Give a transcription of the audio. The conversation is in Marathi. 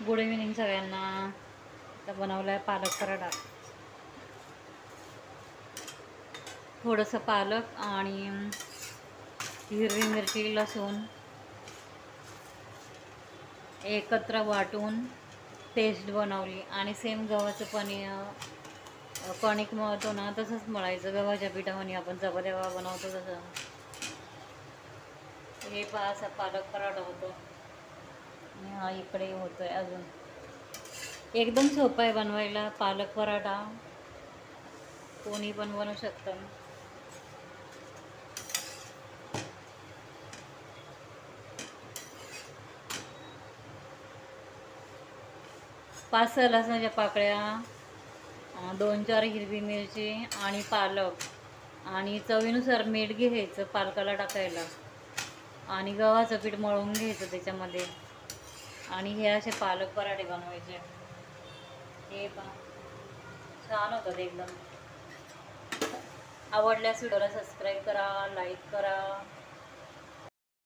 गुड इव्हिनिंग सगळ्यांना। आता बनवला आहे पालक पराठा। थोडंसं पालक आणि हिरवी मिरची लसूण एकत्र वाटून पेस्ट बनवली आणि सेम गव्हाचं कणिक मळतो ना तसंच मळायचं, गव्हाच्या पिठामध्ये आपण चपात्या बनवतो तसं। हे पहा असा पालक पराठा होतो आणि हा इकडे होतोय अजून। एकदम सोपं आहे बनवायला पालक पराठा, कोणी पण बनवू शकतं। पाच सहा लसणाच्या पाकळ्या, 2-4 हिरवी मिरची आणि पालक आणि चवीनुसार मीठ घ्यायचं पालकाला टाकायला आणि गव्हाचं पीठ मळून घ्यायचं त्याच्यामध्ये आणि हे असे पालक पराठे बनवायचे। हे पण छान होतात एकदम। आवडल्यास व्हिडिओला सबस्क्राईब करा, लाईक करा।